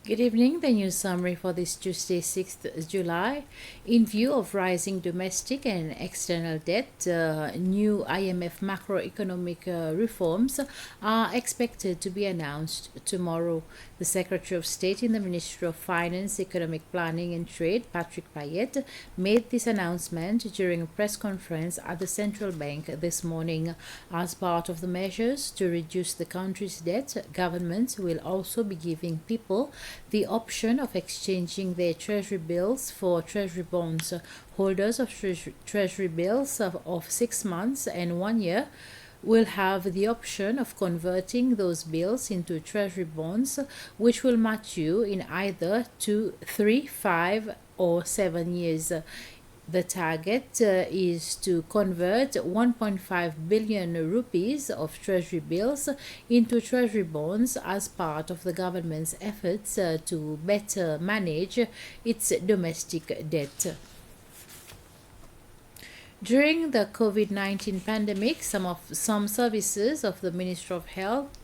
Good evening. The news summary for this Tuesday, 6th July. In view of rising domestic and external debt, new IMF macroeconomic reforms are expected to be announced tomorrow. The Secretary of State in the Ministry of Finance, Economic Planning and Trade, Patrick Payet, made this announcement during a press conference at the central bank this morning. As part of the measures to reduce the country's debt, governments will also be giving people the option of exchanging their treasury bills for treasury bonds. Holders of treasury bills of 6 months and 1 year will have the option of converting those bills into treasury bonds, which will mature in either 2, 3, 5, or 7 years. The target is to convert 1.5 billion rupees of treasury bills into treasury bonds as part of the government's efforts to better manage its domestic debt. During the COVID-19 pandemic, some services of the Ministry of Health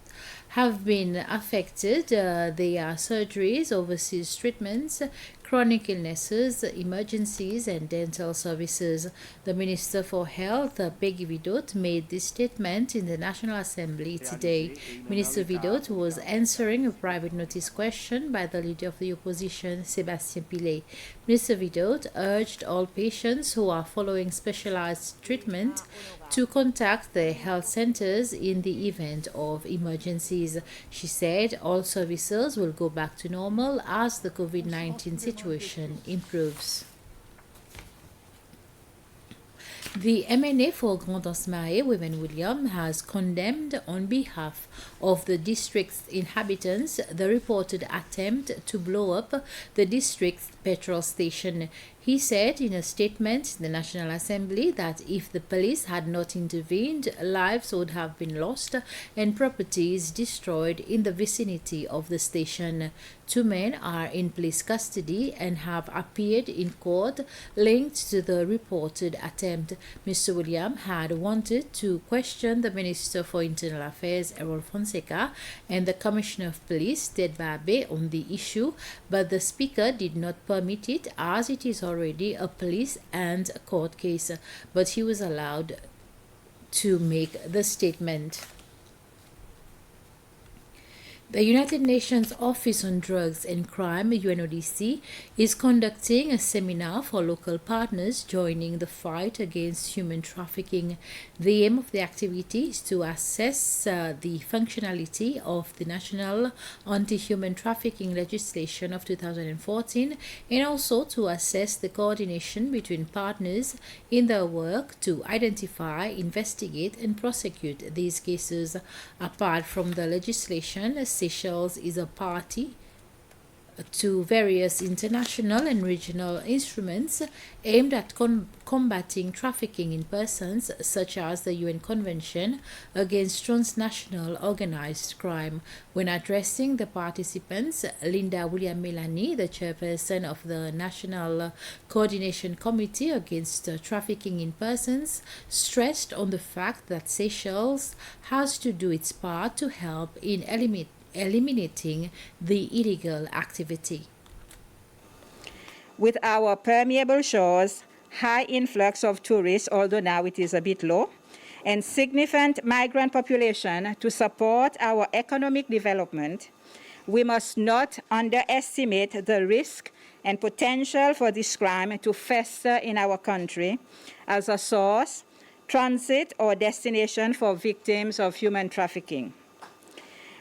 have been affected. They are surgeries, overseas treatments, chronic illnesses, emergencies, and dental services. The Minister for Health, Peggy Vidot, made this statement in the National Assembly today. Minister Vidot was answering a private notice question by the Leader of the Opposition, Sébastien Pillet. Minister Vidot urged all patients who are following specialized treatment to contact the health centers in the event of emergencies. She said all services will go back to normal as the COVID-19 situation improves. The MNA for Grand Anse Marais, Women William, has condemned on behalf of the district's inhabitants the reported attempt to blow up the district's petrol station. He said in a statement in the National Assembly that if the police had not intervened, lives would have been lost and properties destroyed in the vicinity of the station. 2 men are in police custody and have appeared in court linked to the reported attempt. Mr. William had wanted to question the Minister for Internal Affairs, Errol Fonseca, and the Commissioner of Police, Ted Babe, on the issue, but the Speaker did not permit it as it is already a police and a court case. But he was allowed to make the statement. The United Nations Office on Drugs and Crime, UNODC, is conducting a seminar for local partners joining the fight against human trafficking. The aim of the activity is to assess the functionality of the National Anti-Human Trafficking legislation of 2014 and also to assess the coordination between partners in their work to identify, investigate, and prosecute these cases. Apart from the legislation, Seychelles is a party to various international and regional instruments aimed at combating trafficking in persons, such as the UN Convention Against Transnational Organized Crime. When addressing the participants, Linda William-Melanie, the chairperson of the National Coordination Committee Against Trafficking in Persons, stressed on the fact that Seychelles has to do its part to help in eliminating the illegal activity. With our permeable shores, high influx of tourists, although now it is a bit low, and significant migrant population to support our economic development, we must not underestimate the risk and potential for this crime to fester in our country as a source, transit, or destination for victims of human trafficking.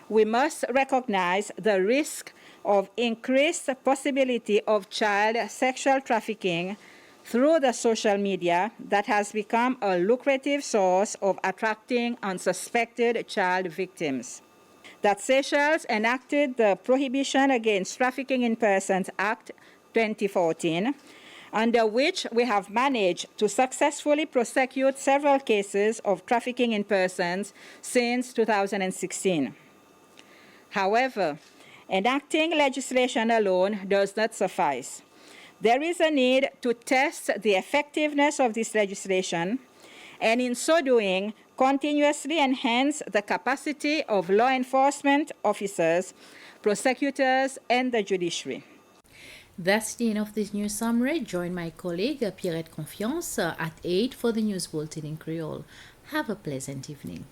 We must recognize the risk of increased possibility of child sexual trafficking through the social media that has become a lucrative source of attracting unsuspected child victims. That Seychelles enacted the Prohibition Against Trafficking in Persons Act 2014, under which we have managed to successfully prosecute several cases of trafficking in persons since 2016. However, enacting legislation alone does not suffice. There is a need to test the effectiveness of this legislation, and in so doing, continuously enhance the capacity of law enforcement officers, prosecutors, and the judiciary. That's the end of this news summary. Join my colleague Pierrette Confiance at 8 for the news bulletin in Creole. Have a pleasant evening.